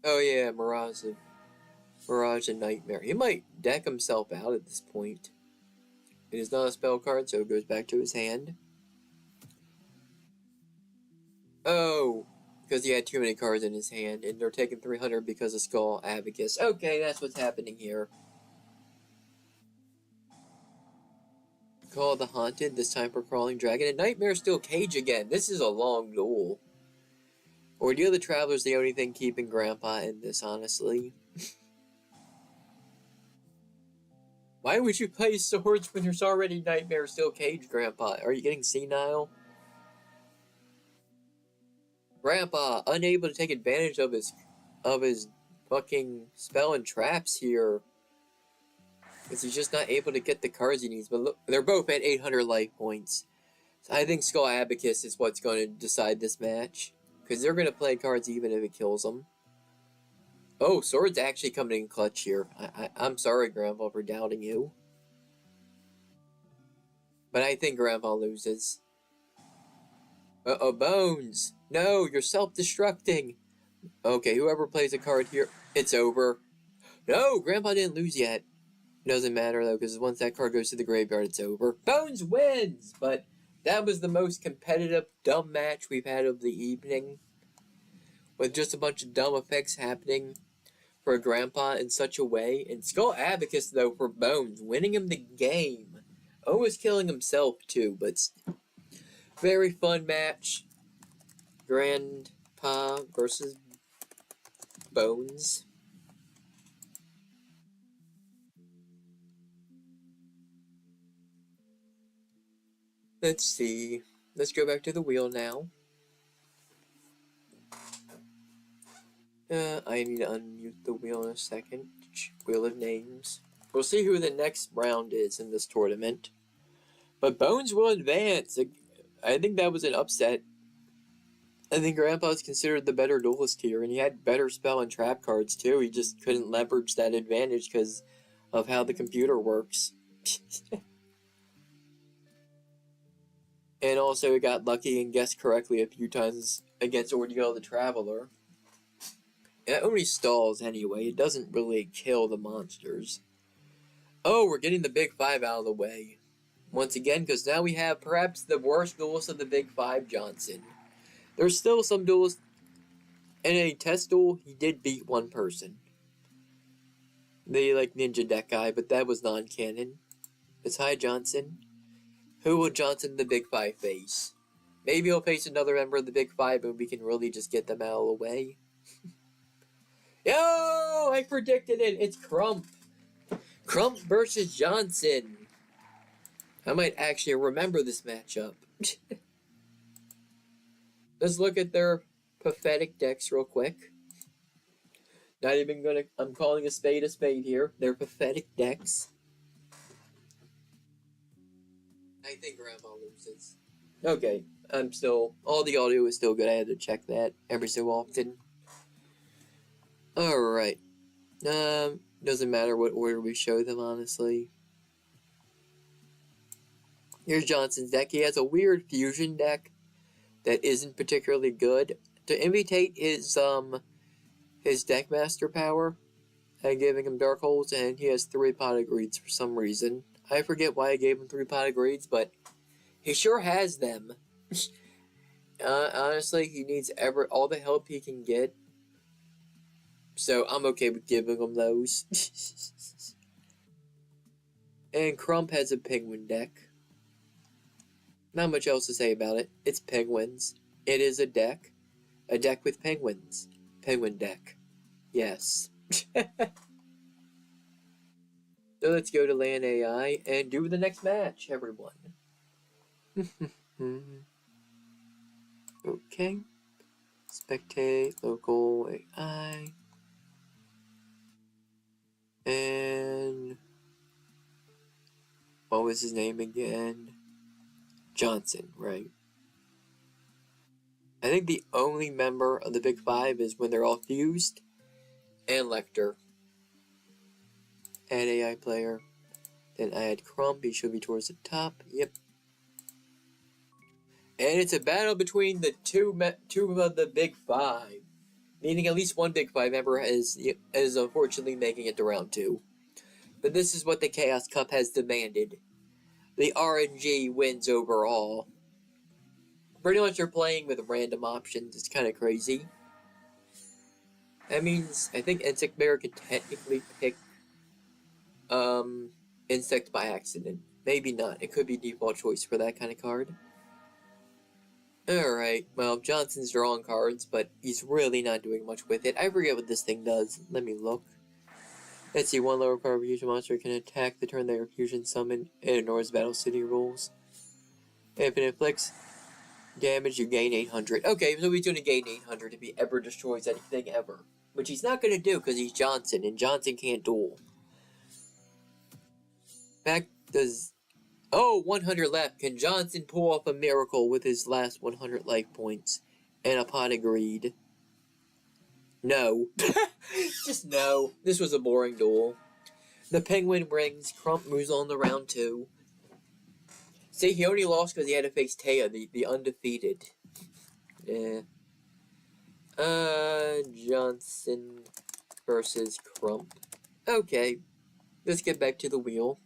Oh yeah, Mirage and Nightmare. He might deck himself out at this point. It is not a spell card, so it goes back to his hand. Oh, because he had too many cards in his hand, and they're taking 300 because of Skull Abacus. Okay, that's what's happening here. Call the Haunted, this time for Crawling Dragon, and Nightmare still cage again. This is a long duel. Ordeal the Traveler's the only thing keeping Grandpa in this, honestly. Why would you play swords when there's already Nightmare still cage, Grandpa? Are you getting senile? Grandpa, unable to take advantage of his fucking spell and traps here. Because he's just not able to get the cards he needs. But look, they're both at 800 life points. So I think Skull Abacus is what's going to decide this match. Because they're going to play cards even if it kills them. Oh, Sword's actually coming in clutch here. I'm sorry, Grandpa, for doubting you. But I think Grandpa loses. Uh-oh, Bones! No, you're self-destructing! Okay, whoever plays a card here, it's over. No, Grandpa didn't lose yet. Doesn't matter, though, because once that card goes to the graveyard, it's over. Bones wins! But that was the most competitive, dumb match we've had of the evening. With just a bunch of dumb effects happening for Grandpa in such a way. And Skull Abacus, though, for Bones, winning him the game. Almost killing himself, too, but very fun match. Grandpa versus Bones. Let's see. Let's go back to the wheel now. I need to unmute the wheel in a second. Wheel of names. We'll see who the next round is in this tournament. But Bones will advance. I think that was an upset. I think Grandpa's considered the better duelist here, and he had better spell and trap cards too. He just couldn't leverage that advantage because of how the computer works. And also he got lucky and guessed correctly a few times against Ordeal the Traveler. It only stalls anyway. It doesn't really kill the monsters. Oh, we're getting the Big Five out of the way. Once again, because now we have perhaps the worst duelist of the Big Five, Johnson. There's still some duelists. In a test duel, he did beat one person. The, ninja deck guy, but that was non-canon. It's hi, Johnson. Who will Johnson the Big Five face? Maybe he'll face another member of the Big Five, and we can really just get them out of the way. Yo! I predicted it! It's Crump! Crump versus Johnson! I might actually remember this matchup. Let's look at their pathetic decks real quick. Not even gonna... I'm calling a spade here. They're pathetic decks. I think Grandpa loses. Okay, I'm still... All the audio is still good. I had to check that every so often. Alright. Doesn't matter what order we show them, honestly. Here's Johnson's deck. He has a weird fusion deck that isn't particularly good. To imitate his Deckmaster power, I'm giving him Dark Holes, and he has 3 Pot of Greeds for some reason. I forget why I gave him 3 Pot of Greeds, but he sure has them. Honestly, he needs all the help he can get. So I'm okay with giving him those. And Crump has a penguin deck. Not much else to say about it. It's penguins. It is a deck. A deck with penguins. Penguin deck. Yes. So let's go to Land AI and do the next match, everyone. Okay. Spectate, local AI. And what was his name again? Johnson, right? I think the only member of the Big Five is when they're all fused, and Lecter. Add AI player. Then I add Crump. He should be towards the top. Yep. And it's a battle between the two of the big five. Meaning at least one big five member is unfortunately making it to round 2. But this is what the Chaos Cup has demanded. The RNG wins overall. Pretty much you're playing with random options. It's kind of crazy. That means I think Insect Bear could technically pick Insect by accident. Maybe not. It could be default choice for that kind of card. Alright, well, Johnson's drawing cards, but he's really not doing much with it. I forget what this thing does. Let me look. Let's see, one lower card fusion monster can attack the turn they are fusion summoned. It ignores Battle City rules. If it inflicts damage, you gain 800. Okay, so he's going to gain 800 if he ever destroys anything ever. Which he's not going to do because he's Johnson, and Johnson can't duel. Back does... Oh, 100 left. Can Johnson pull off a miracle with his last 100 life points? And upon agreed. No. Just no. This was a boring duel. The Penguin rings. Crump moves on to round 2. See, he only lost because he had to face Taya, the undefeated. Yeah. Johnson versus Crump. Okay. Let's get back to the wheel.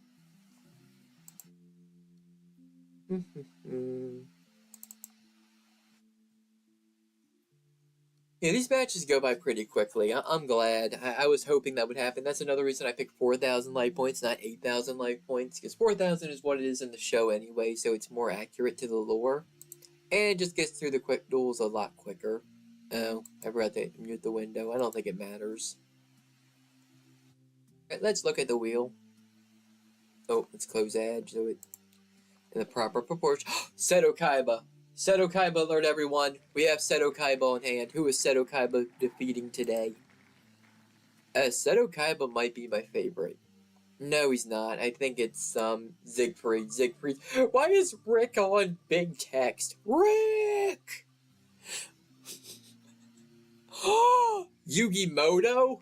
Yeah, these matches go by pretty quickly. I'm glad. I was hoping that would happen. That's another reason I picked 4,000 life points, not 8,000 life points. Because 4,000 is what it is in the show anyway, so it's more accurate to the lore. And it just gets through the quick duels a lot quicker. Oh, I forgot to mute the window. I don't think it matters. Right, let's look at the wheel. Oh, let's close edge so it in the proper proportion. Seto Kaiba. Seto Kaiba alert, everyone. We have Seto Kaiba on hand. Who is Seto Kaiba defeating today? Seto Kaiba might be my favorite. No, he's not. I think it's Siegfried. Siegfried. Why is Rick on big text? Rick! Yugi Moto?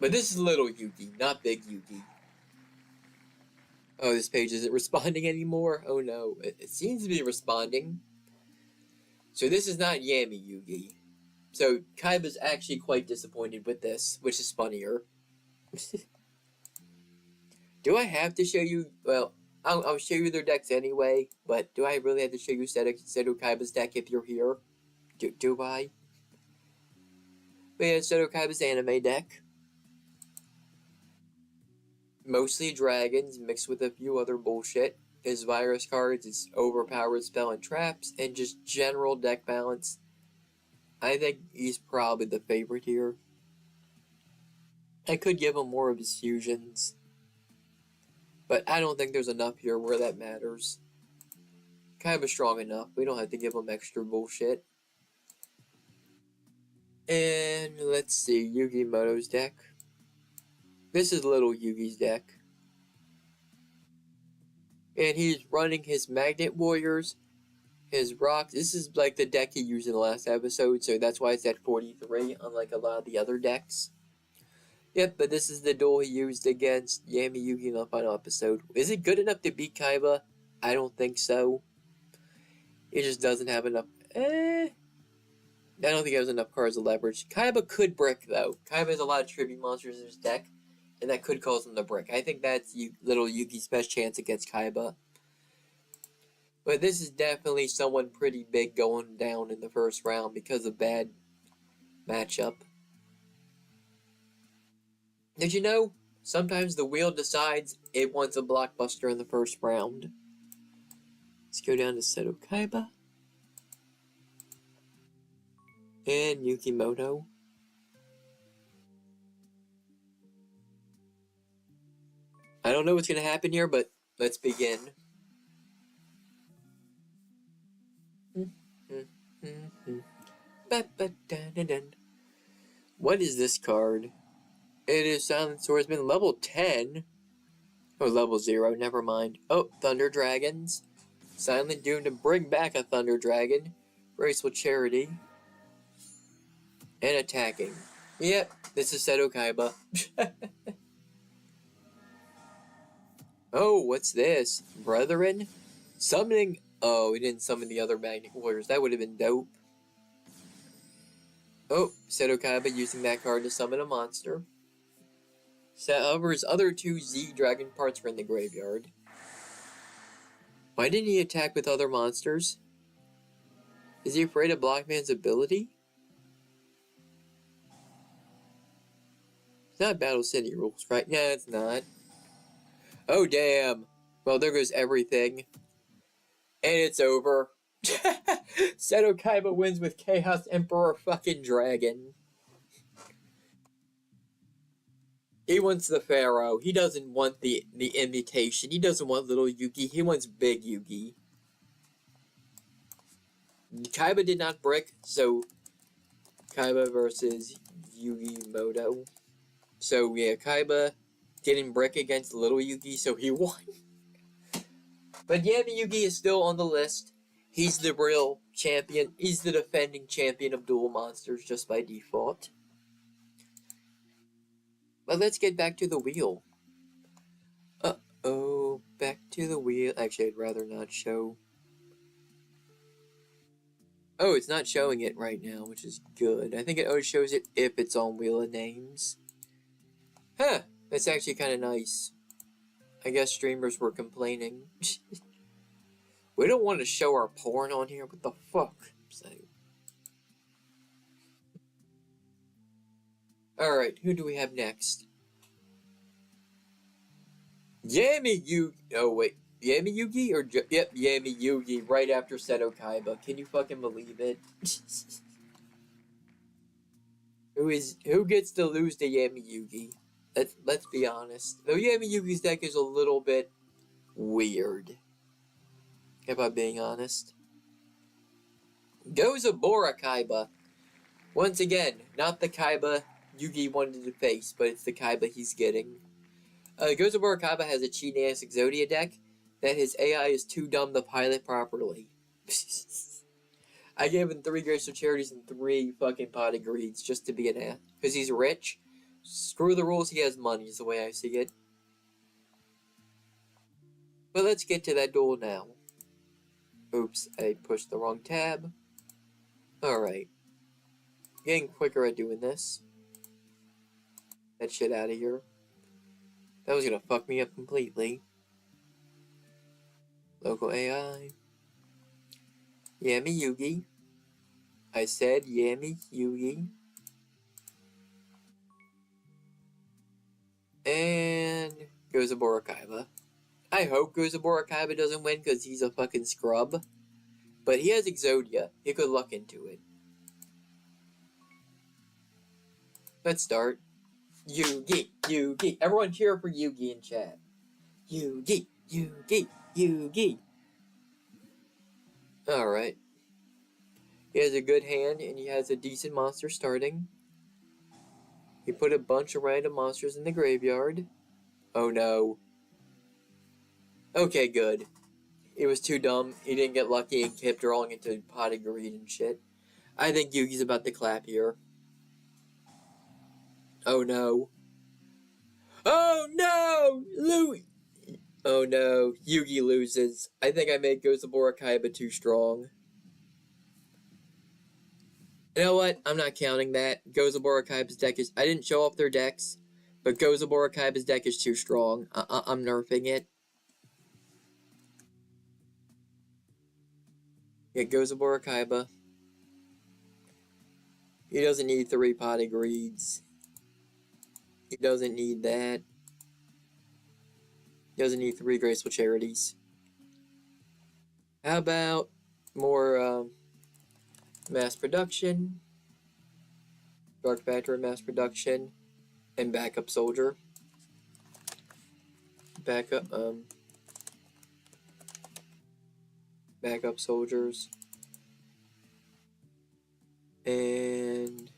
But this is little Yugi, not big Yugi. Oh, this page isn't responding anymore? Oh no, it seems to be responding. So this is not Yami Yugi. So Kaiba's actually quite disappointed with this, which is funnier. Do I have to show you, well, I'll show you their decks anyway, but do I really have to show you Seto Kaiba's deck if you're here? Do I? But yeah, Seto Kaiba's anime deck. Mostly dragons, mixed with a few other bullshit. His virus cards, his overpowered spell and traps, and just general deck balance. I think he's probably the favorite here. I could give him more of his fusions. But I don't think there's enough here where that matters. Kaiba's strong enough. We don't have to give him extra bullshit. And let's see, Yugi Moto's deck. This is little Yugi's deck. And he's running his Magnet Warriors, his Rocks. This is like the deck he used in the last episode, so that's why it's at 43, unlike a lot of the other decks. Yep, but this is the duel he used against Yami Yugi in the final episode. Is it good enough to beat Kaiba? I don't think so. It just doesn't have enough... I don't think it has enough cards to leverage. Kaiba could brick, though. Kaiba has a lot of tribute monsters in his deck, and that could cause him to brick. I think that's little Yugi's best chance against Kaiba. But this is definitely someone pretty big going down in the first round because of bad matchup. Did you know? Sometimes the wheel decides it wants a blockbuster in the first round. Let's go down to Seto Kaiba. And Yukimoto. I don't know what's going to happen here, but let's begin. What is this card? It is Silent Swordsman, level 10. Oh, level 0, never mind. Oh, Thunder Dragons. Silent Doom to bring back a Thunder Dragon. Graceful Charity. And attacking. Yep, this is Seto Kaiba. Oh, what's this? Brethren? Summoning... Oh, we didn't summon the other Magnet Warriors. That would have been dope. Oh, Seto Kaiba using that card to summon a monster. However, his other two Z Dragon parts were in the graveyard. Why didn't he attack with other monsters? Is he afraid of Blockman's ability? It's not Battle City rules, right? Yeah, it's not. Oh, damn. Well, there goes everything. And it's over. Seto Kaiba wins with Chaos Emperor fucking Dragon. He wants the Pharaoh. He doesn't want the imitation. He doesn't want little Yugi. He wants big Yugi. Kaiba did not brick, so Kaiba versus Yugi Moto. So yeah, Kaiba didn't brick against little Yugi, so he won. But Yami Yugi is still on the list. He's the real champion. He's the defending champion of Duel Monsters just by default. But let's get back to the wheel. Uh-oh, back to the wheel. Actually, I'd rather not show. Oh, it's not showing it right now, which is good. I think it always shows it if it's on Wheel of Names. Huh, that's actually kind of nice. I guess streamers were complaining. We don't want to show our porn on here. What the fuck? So. Alright, who do we have next? Yami Yugi. Oh, wait. Yami Yugi? Or yep, Yami Yugi right after Seto Kaiba. Can you fucking believe it? Who gets to lose to Yami Yugi? Let's be honest. Though Yami Yugi's deck is a little bit weird. If I'm being honest. Gozabora Kaiba. Once again, not the Kaiba Yugi wanted to face, but it's the Kaiba he's getting. Gozabora Kaiba has a cheating-ass Exodia deck that his AI is too dumb to pilot properly. I gave him 3 Graceful Charities and 3 fucking Potted Greeds just to be an ass. Because he's rich. Screw the rules, he has money is the way I see it. But let's get to that duel now. Oops, I pushed the wrong tab. Alright. Getting quicker at doing this. That shit out of here. That was gonna fuck me up completely. Local AI. Yami Yugi. I said Yami Yugi. And Gozabora Kaiba. I hope Gozabora Kaiba doesn't win because he's a fucking scrub. But he has Exodia. He could luck into it. Let's start. Yugi, Yugi. Everyone cheer for Yugi in chat. Yugi, Yugi, Yugi. Alright. He has a good hand and he has a decent monster starting. He put a bunch of random monsters in the graveyard. Oh no. Okay, good. He was too dumb. He didn't get lucky and kept drawing into Potted Greed and shit. I think Yugi's about to clap here. Oh no. Oh no! Louis! Oh no. Yugi loses. I think I made Gozabora Kaiba too strong. You know what? I'm not counting that. Gozabora Kaiba's deck is... I didn't show off their decks, but Gozabora Kaiba's deck is too strong. I'm nerfing it. Yeah, Gozabora Kaiba. He doesn't need 3 Potted Greeds. He doesn't need that. He doesn't need 3 Graceful Charities. How about more mass production, Dark Factory mass production, and backup soldier. Backup soldiers. And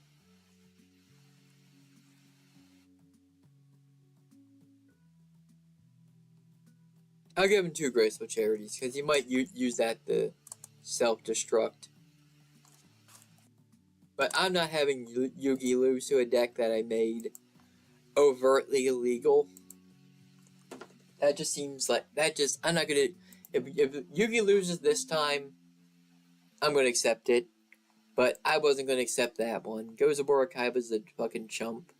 I'll give him 2 Graceful Charities, because he might use that to self-destruct. But I'm not having Yugi lose to a deck that I made overtly illegal. That just seems like I'm not gonna. If Yugi loses this time, I'm gonna accept it. But I wasn't gonna accept that one. Gozabora Kaiba's a fucking chump.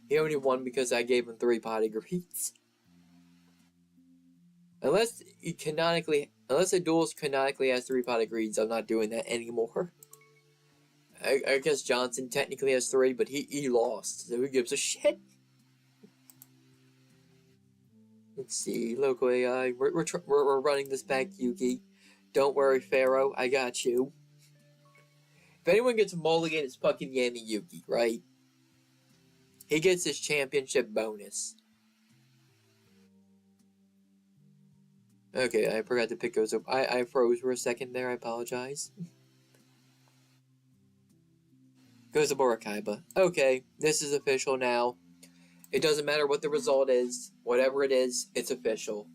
He only won because I gave him 3 potty greets. Unless a duelist canonically has 3 potty greets, I'm not doing that anymore. I guess Johnson technically has 3, but he lost, so who gives a shit? Let's see, local AI. We're running this back, Yugi. Don't worry, Pharaoh. I got you. If anyone gets a mulligan, it's fucking Yami Yugi, right? He gets his championship bonus. Okay, I forgot to pick those up. I froze for a second there. I apologize. Gozabora Kaiba. Okay, this is official now. It doesn't matter what the result is. Whatever it is, it's official.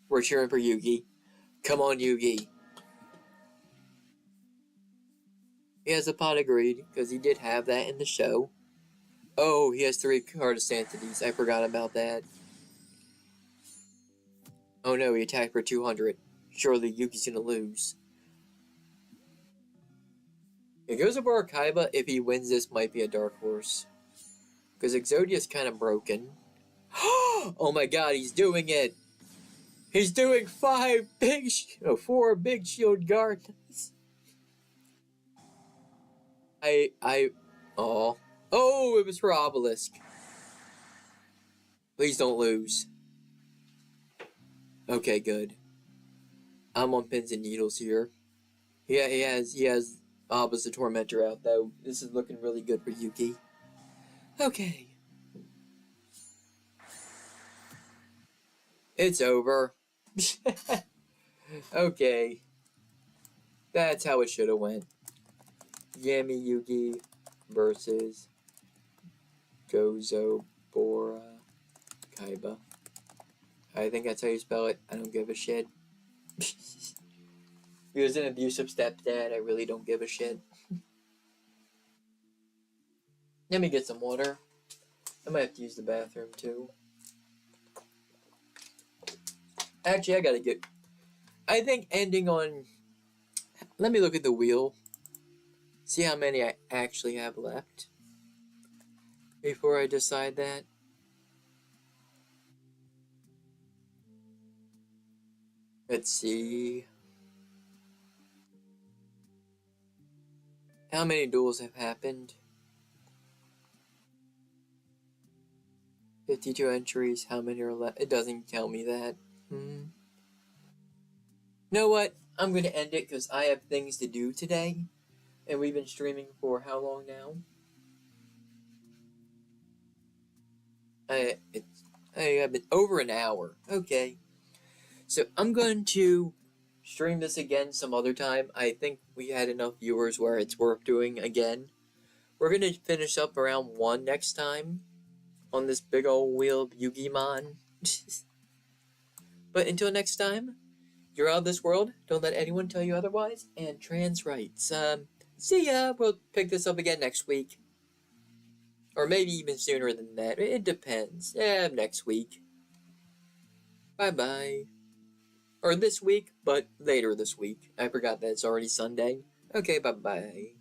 We're cheering for Yugi. Come on, Yugi. He has a pot agreed, because he did have that in the show. Oh, he has 3 hardest entities. I forgot about that. Oh no, he attacked for 200. Surely Yugi's gonna lose. It goes over Kaiba. If he wins this, might be a dark horse. Because Exodia's kind of broken. Oh my god, he's doing it! He's doing 4 big shield guards. Oh, it was for Obelisk. Please don't lose. Okay, good. I'm on pins and needles here. Yeah, he has Obelisk the Tormentor out though. This is looking really good for Yuki. Okay. It's over. Okay. That's how it should have went. Yami Yugi versus Gozabora Kaiba. I think that's how you spell it. I don't give a shit. He was an abusive stepdad. I really don't give a shit. Let me get some water. I might have to use the bathroom too. Actually, I gotta get... I think ending on... Let me look at the wheel. See how many I actually have left. Before I decide that. Let's see. How many duels have happened? 52 entries. How many are left? It doesn't tell me that. You know what? I'm going to end it because I have things to do today. And we've been streaming for how long now? I have been over an hour. Okay. So I'm going to stream this again some other time. I think we had enough viewers where it's worth doing again. We're going to finish up around 1 next time on this big old wheel of Yu-Gi-Mon. But until next time, you're out of this world. Don't let anyone tell you otherwise. And trans rights. See ya. We'll pick this up again next week. Or maybe even sooner than that. It depends. Next week. Bye-bye. Or this week, but later this week. I forgot that it's already Sunday. Okay, bye-bye.